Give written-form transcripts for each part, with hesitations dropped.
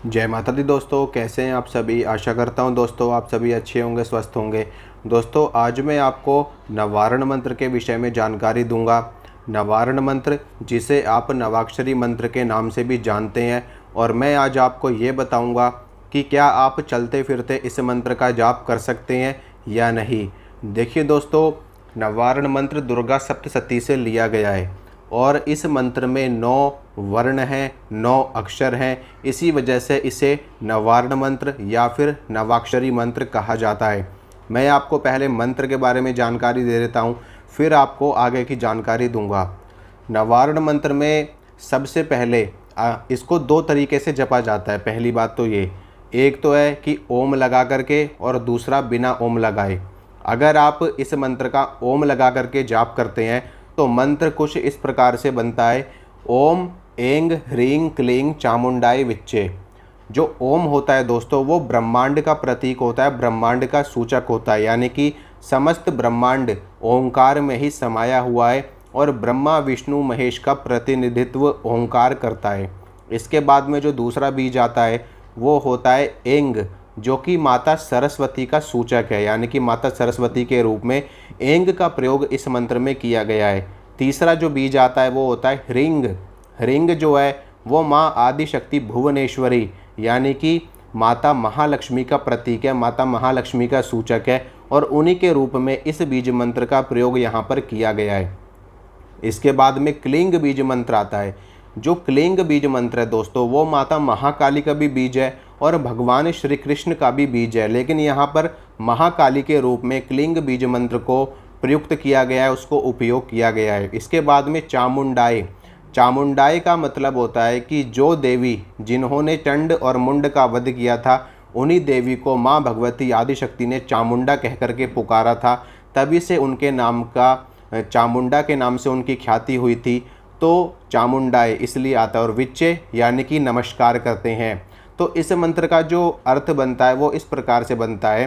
जय माता दी दोस्तों, कैसे हैं आप सभी। आशा करता हूं दोस्तों आप सभी अच्छे होंगे, स्वस्थ होंगे। दोस्तों आज मैं आपको नवारण मंत्र के विषय में जानकारी दूंगा। नवारण मंत्र, जिसे आप नवाक्षरी मंत्र के नाम से भी जानते हैं, और मैं आज आपको ये बताऊंगा कि क्या आप चलते फिरते इस मंत्र का जाप कर सकते हैं या नहीं। देखिए दोस्तों, नवारण मंत्र दुर्गा सप्तशती से लिया गया है और इस मंत्र में 9 वर्ण हैं, 9 अक्षर हैं। इसी वजह से इसे नवारण मंत्र या फिर नवाक्षरी मंत्र कहा जाता है। मैं आपको पहले मंत्र के बारे में जानकारी दे देता हूँ, फिर आपको आगे की जानकारी दूंगा। नवारण मंत्र में सबसे पहले इसको 2 तरीके से जपा जाता है। पहली बात तो ये, एक तो है कि ओम लगा करके और दूसरा बिना ओम लगाए। अगर आप इस मंत्र का ओम लगा करके जाप करते हैं तो मंत्र कुछ इस प्रकार से बनता है। ओम ऐंग ह्रीं क्लीं चामुंडाय विच्चे। जो ओम होता है दोस्तों, वो ब्रह्मांड का प्रतीक होता है, ब्रह्मांड का सूचक होता है। यानी कि समस्त ब्रह्मांड ओंकार में ही समाया हुआ है और ब्रह्मा विष्णु महेश का प्रतिनिधित्व ओंकार करता है। इसके बाद में जो दूसरा बीज आता है वो होता है ऐंग, जो कि माता सरस्वती का सूचक है। यानी कि माता सरस्वती के रूप में ऐंग का प्रयोग इस मंत्र में किया गया है। तीसरा जो बीज आता है वो होता है ह्रींग। ह्रींग जो है वो माँ आदिशक्ति भुवनेश्वरी यानी कि माता महालक्ष्मी का प्रतीक है, माता महालक्ष्मी का सूचक है, और उन्हीं के रूप में इस बीज मंत्र का प्रयोग यहाँ पर किया गया है। इसके बाद में क्लिंग बीज मंत्र आता है। जो क्लिंग बीज मंत्र है दोस्तों, वो माता महाकाली का भी बीज है और भगवान श्री कृष्ण का भी बीज है, लेकिन यहाँ पर महाकाली के रूप में क्लिंग बीज मंत्र को प्रयुक्त किया गया है, उसको उपयोग किया गया है। इसके बाद में चामुंडाई। चामुंडाई का मतलब होता है कि जो देवी जिन्होंने चंड और मुंड का वध किया था, उन्हीं देवी को माँ भगवती आदिशक्ति ने चामुंडा कह करके पुकारा था। तभी से उनके नाम का, चामुंडा के नाम से उनकी ख्याति हुई थी। तो चामुंडाई इसलिए आता है। और विच्चे यानी कि नमस्कार करते हैं। तो इस मंत्र का जो अर्थ बनता है वो इस प्रकार से बनता है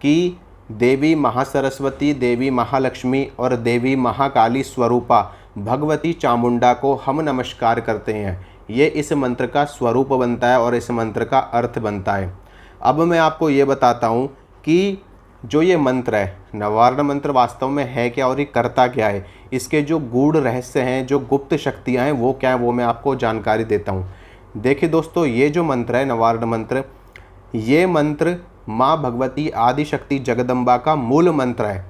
कि देवी महासरस्वती, देवी महालक्ष्मी और देवी महाकाली स्वरूपा भगवती चामुंडा को हम नमस्कार करते हैं। ये इस मंत्र का स्वरूप बनता है और इस मंत्र का अर्थ बनता है। अब मैं आपको ये बताता हूँ कि जो ये मंत्र है, नवारण मंत्र वास्तव में है क्या और ये करता क्या है, इसके जो गूढ़ रहस्य हैं, जो गुप्त शक्तियाँ हैं वो क्या है, वो मैं आपको जानकारी देता हूँ। देखिए दोस्तों, ये जो मंत्र है नवारण मंत्र, ये मंत्र माँ भगवती आदिशक्ति जगदम्बा का मूल मंत्र है।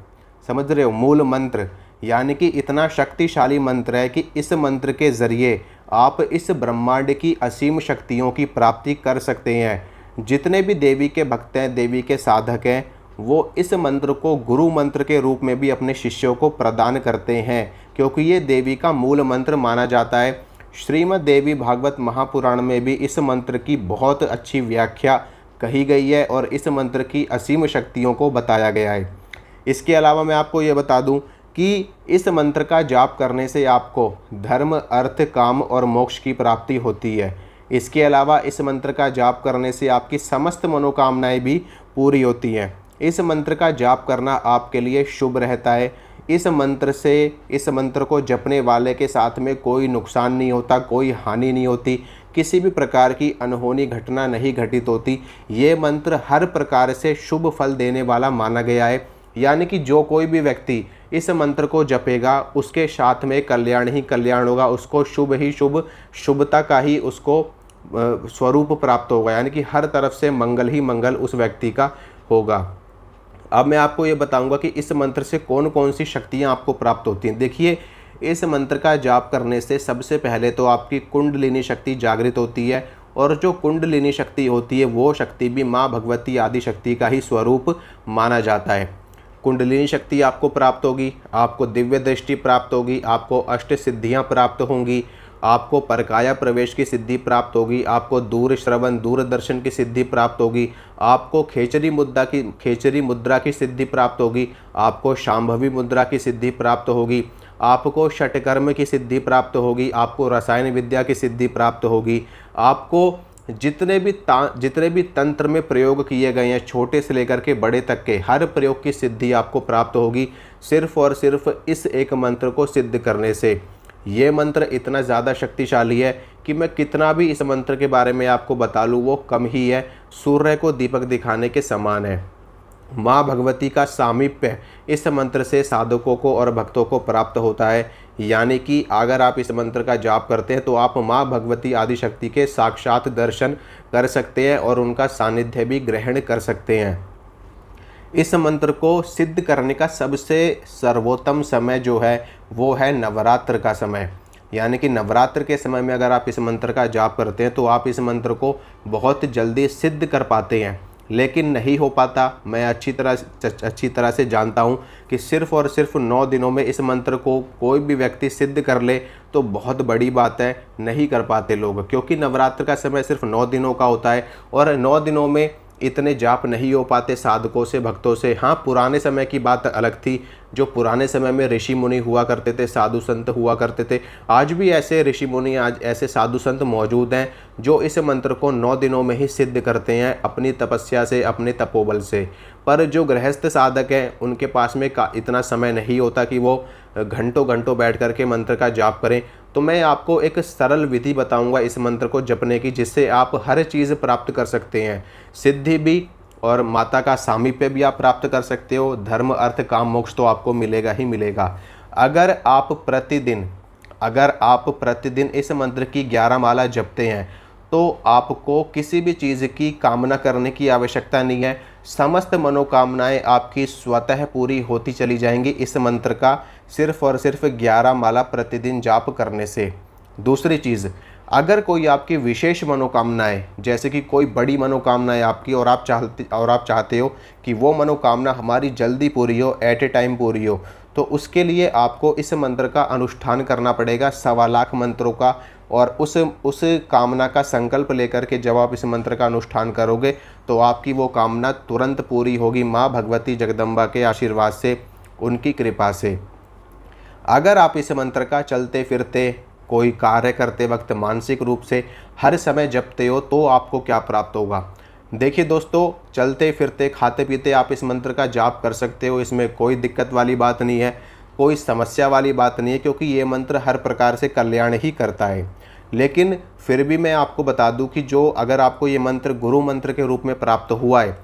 समझ रहे हो, मूल मंत्र। यानी कि इतना शक्तिशाली मंत्र है कि इस मंत्र के ज़रिए आप इस ब्रह्मांड की असीम शक्तियों की प्राप्ति कर सकते हैं। जितने भी देवी के भक्त हैं, देवी के साधक हैं, वो इस मंत्र को गुरु मंत्र के रूप में भी अपने शिष्यों को प्रदान करते हैं, क्योंकि ये देवी का मूल मंत्र माना जाता है। श्रीमद् देवी भागवत महापुराण में भी इस मंत्र की बहुत अच्छी व्याख्या कही गई है और इस मंत्र की असीम शक्तियों को बताया गया है। इसके अलावा मैं आपको ये बता दूं कि इस मंत्र का जाप करने से आपको धर्म, अर्थ, काम और मोक्ष की प्राप्ति होती है। इसके अलावा इस मंत्र का जाप करने से आपकी समस्त मनोकामनाएं भी पूरी होती हैं। इस मंत्र का जाप करना आपके लिए शुभ रहता है। इस मंत्र को जपने वाले के साथ में कोई नुकसान नहीं होता, कोई हानि नहीं होती, किसी भी प्रकार की अनहोनी घटना नहीं घटित होती। ये मंत्र हर प्रकार से शुभ फल देने वाला माना गया है। यानी कि जो कोई भी व्यक्ति इस मंत्र को जपेगा उसके साथ में कल्याण ही कल्याण होगा, उसको शुभ ही शुभ, शुभता का ही उसको स्वरूप प्राप्त होगा। यानी कि हर तरफ से मंगल ही मंगल उस व्यक्ति का होगा। अब मैं आपको ये बताऊंगा कि इस मंत्र से कौन कौन सी शक्तियाँ आपको प्राप्त होती हैं। देखिए, इस मंत्र का जाप करने से सबसे पहले तो आपकी कुंडलिनी शक्ति जागृत होती है, और जो कुंडलिनी शक्ति होती है वो शक्ति भी माँ भगवती आदिशक्ति का ही स्वरूप माना जाता है। कुंडलिनी शक्ति आपको प्राप्त होगी, आपको दिव्य दृष्टि प्राप्त होगी, आपको अष्ट सिद्धियाँ प्राप्त होंगी, आपको परकाया प्रवेश की सिद्धि प्राप्त होगी, आपको दूर श्रवण दूरदर्शन की सिद्धि प्राप्त होगी, आपको खेचरी मुद्रा की सिद्धि प्राप्त होगी, आपको शांभवी मुद्रा की सिद्धि प्राप्त होगी, आपको षटकर्म की सिद्धि प्राप्त होगी, आपको रसायन विद्या की सिद्धि प्राप्त होगी, आपको जितने भी तंत्र में प्रयोग किए गए हैं, छोटे से लेकर के बड़े तक के हर प्रयोग की सिद्धि आपको प्राप्त होगी, सिर्फ और सिर्फ इस एक मंत्र को सिद्ध करने से। ये मंत्र इतना ज़्यादा शक्तिशाली है कि मैं कितना भी इस मंत्र के बारे में आपको बता लूँ वो कम ही है, सूर्य को दीपक दिखाने के समान है। माँ भगवती का सामीप्य इस मंत्र से साधकों को और भक्तों को प्राप्त होता है। यानी कि अगर आप इस मंत्र का जाप करते हैं तो आप माँ भगवती आदिशक्ति के साक्षात दर्शन कर सकते हैं और उनका सानिध्य भी ग्रहण कर सकते हैं। इस मंत्र को सिद्ध करने का सबसे सर्वोत्तम समय जो है वो है नवरात्र का समय। यानी कि नवरात्र के समय में अगर आप इस मंत्र का जाप करते हैं तो आप इस मंत्र को बहुत जल्दी सिद्ध कर पाते हैं। लेकिन नहीं हो पाता, मैं अच्छी तरह से जानता हूँ कि सिर्फ़ और सिर्फ 9 दिनों में इस मंत्र को कोई भी व्यक्ति सिद्ध कर ले तो बहुत बड़ी बात है। नहीं कर पाते लोग, क्योंकि नवरात्र का समय सिर्फ 9 दिनों का होता है और 9 दिनों में इतने जाप नहीं हो पाते साधकों से, भक्तों से। हाँ, पुराने समय की बात अलग थी, जो पुराने समय में ऋषि मुनि हुआ करते थे, साधु संत हुआ करते थे। आज भी ऐसे ऋषि मुनि, आज ऐसे साधु संत मौजूद हैं जो इस मंत्र को 9 दिनों में ही सिद्ध करते हैं अपनी तपस्या से, अपने तपोबल से। पर जो गृहस्थ साधक हैं उनके पास में इतना समय नहीं होता कि वो घंटों घंटों बैठ करके मंत्र का जाप करें। तो मैं आपको एक सरल विधि बताऊंगा इस मंत्र को जपने की, जिससे आप हर चीज़ प्राप्त कर सकते हैं, सिद्धि भी और माता का सामीप्य भी आप प्राप्त कर सकते हो। धर्म अर्थ काम मोक्ष तो आपको मिलेगा ही मिलेगा। अगर आप प्रतिदिन इस मंत्र की 11 माला जपते हैं तो आपको किसी भी चीज़ की कामना करने की आवश्यकता नहीं है। समस्त मनोकामनाएं आपकी स्वतः पूरी होती चली जाएंगी इस मंत्र का सिर्फ और सिर्फ 11 माला प्रतिदिन जाप करने से। दूसरी चीज़, अगर कोई आपकी विशेष मनोकामनाएं, जैसे कि कोई बड़ी मनोकामना है आपकी और आप चाहते हो कि वो मनोकामना हमारी जल्दी पूरी हो, एट ए टाइम पूरी हो, तो उसके लिए आपको इस मंत्र का अनुष्ठान करना पड़ेगा, 1.25 लाख मंत्रों का। और उस कामना का संकल्प लेकर के जब आप इस मंत्र का अनुष्ठान करोगे तो आपकी वो कामना तुरंत पूरी होगी, माँ भगवती जगदम्बा के आशीर्वाद से, उनकी कृपा से। अगर आप इस मंत्र का चलते फिरते, कोई कार्य करते वक्त मानसिक रूप से हर समय जपते हो तो आपको क्या प्राप्त होगा। देखिए दोस्तों, चलते फिरते, खाते पीते आप इस मंत्र का जाप कर सकते हो, इसमें कोई दिक्कत वाली बात नहीं है, कोई समस्या वाली बात नहीं है, क्योंकि ये मंत्र हर प्रकार से कल्याण ही करता है। लेकिन फिर भी मैं आपको बता दूं कि अगर आपको ये मंत्र गुरु मंत्र के रूप में प्राप्त हुआ है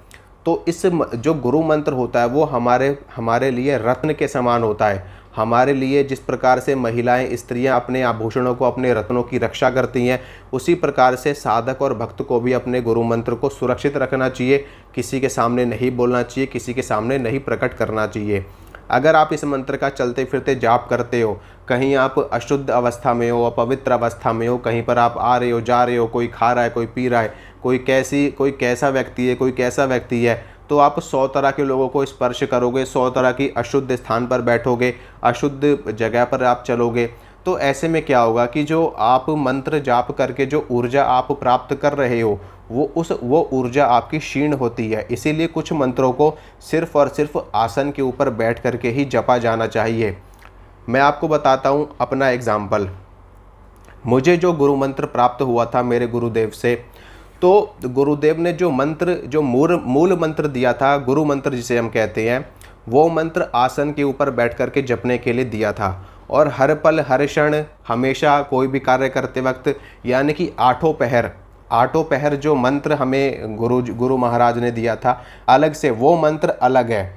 तो इस जो गुरु मंत्र होता है वो हमारे लिए रत्न के समान होता है। हमारे लिए जिस प्रकार से महिलाएं, स्त्रियां अपने आभूषणों को, अपने रत्नों की रक्षा करती हैं, उसी प्रकार से साधक और भक्त को भी अपने गुरु मंत्र को सुरक्षित रखना चाहिए। किसी के सामने नहीं बोलना चाहिए, किसी के सामने नहीं प्रकट करना चाहिए। अगर आप इस मंत्र का चलते फिरते जाप करते हो, कहीं आप अशुद्ध अवस्था में हो, अपवित्र अवस्था में हो, कहीं पर आप आ रहे हो, जा रहे हो, कोई खा रहा है, कोई पी रहा है, कोई कैसा व्यक्ति है, तो आप 100 तरह के लोगों को स्पर्श करोगे, 100 तरह की अशुद्ध स्थान पर बैठोगे, अशुद्ध जगह पर आप चलोगे, तो ऐसे में क्या होगा कि जो आप मंत्र जाप करके जो ऊर्जा आप प्राप्त कर रहे हो वो ऊर्जा आपकी क्षीण होती है। इसीलिए कुछ मंत्रों को सिर्फ और सिर्फ आसन के ऊपर बैठ करके ही जपा जाना चाहिए। मैं आपको बताता हूँ अपना एग्जाम्पल। मुझे जो गुरु मंत्र प्राप्त हुआ था मेरे गुरुदेव से, तो गुरुदेव ने जो मूल मंत्र दिया था, गुरु मंत्र जिसे हम कहते हैं, वो मंत्र आसन के ऊपर बैठ करके जपने के लिए दिया था। और हर पल हर क्षण हमेशा कोई भी कार्य करते वक्त, यानी कि आठों पहर जो मंत्र हमें गुरु महाराज ने दिया था, अलग से वो मंत्र अलग है,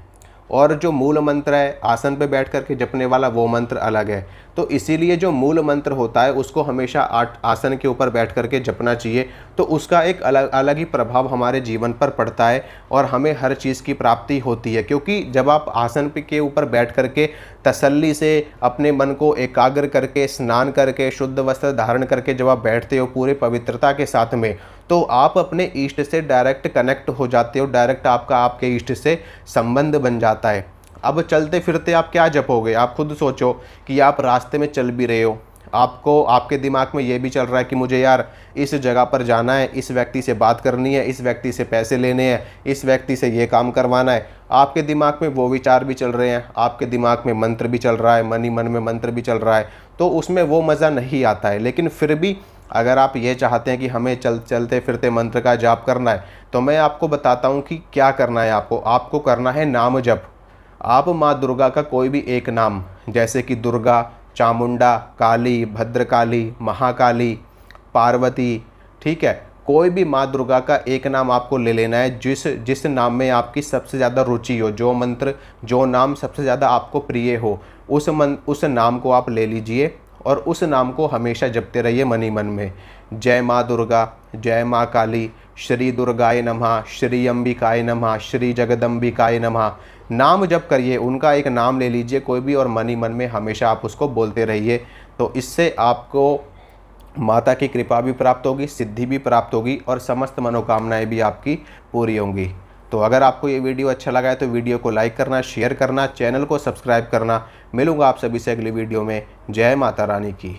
और जो मूल मंत्र है आसन पे बैठ करके जपने वाला वो मंत्र अलग है। तो इसीलिए जो मूल मंत्र होता है उसको हमेशा आसन के ऊपर बैठ करके जपना चाहिए, तो उसका एक अलग ही प्रभाव हमारे जीवन पर पड़ता है और हमें हर चीज़ की प्राप्ति होती है। क्योंकि जब आप आसन पे के ऊपर बैठ करके तसल्ली से अपने मन को एकाग्र करके, स्नान करके, शुद्ध वस्त्र धारण करके जब आप बैठते हो पूरे पवित्रता के साथ में, तो आप अपने इष्ट से डायरेक्ट कनेक्ट हो जाते हो, डायरेक्ट आपके इष्ट से संबंध बन जाता है। अब चलते फिरते आप क्या जपोगे, आप खुद सोचो कि आप रास्ते में चल भी रहे हो, आपके दिमाग में ये भी चल रहा है कि मुझे यार इस जगह पर जाना है, इस व्यक्ति से बात करनी है, इस व्यक्ति से पैसे लेने हैं, इस व्यक्ति से ये काम करवाना है। आपके दिमाग में वो विचार भी चल रहे हैं, आपके दिमाग में मंत्र भी चल रहा है, मन ही मन में मंत्र भी चल रहा है, तो उसमें वो मज़ा नहीं आता है। लेकिन फिर भी अगर आप ये चाहते हैं कि हमें चलते फिरते मंत्र का जाप करना है, तो मैं आपको बताता हूँ कि क्या करना है। आपको करना है नाम जप। आप माँ दुर्गा का कोई भी एक नाम, जैसे कि दुर्गा, चामुंडा, काली, भद्रकाली, महाकाली, पार्वती, ठीक है। कोई भी माँ दुर्गा का एक नाम आपको ले लेना है, जिस जिस नाम में आपकी सबसे ज़्यादा रुचि हो, जो मंत्र जो नाम सबसे ज़्यादा आपको प्रिय हो, उस नाम को आप ले लीजिए और उस नाम को हमेशा जपते रहिए मन ही मन में। जय माँ दुर्गा, जय माँ काली, श्री दुर्गाय नमः, श्री अंबिकाय नमः, श्री जगदम्बिकाय नमः। नाम जप करिए, उनका एक नाम ले लीजिए कोई भी और मन ही मन में हमेशा आप उसको बोलते रहिए। तो इससे आपको माता की कृपा भी प्राप्त होगी, सिद्धि भी प्राप्त होगी और समस्त मनोकामनाएं भी आपकी पूरी होंगी। तो अगर आपको ये वीडियो अच्छा लगा है तो वीडियो को लाइक करना, शेयर करना, चैनल को सब्सक्राइब करना। मिलूंगा आप सभी से अगली वीडियो में। जय माता रानी की।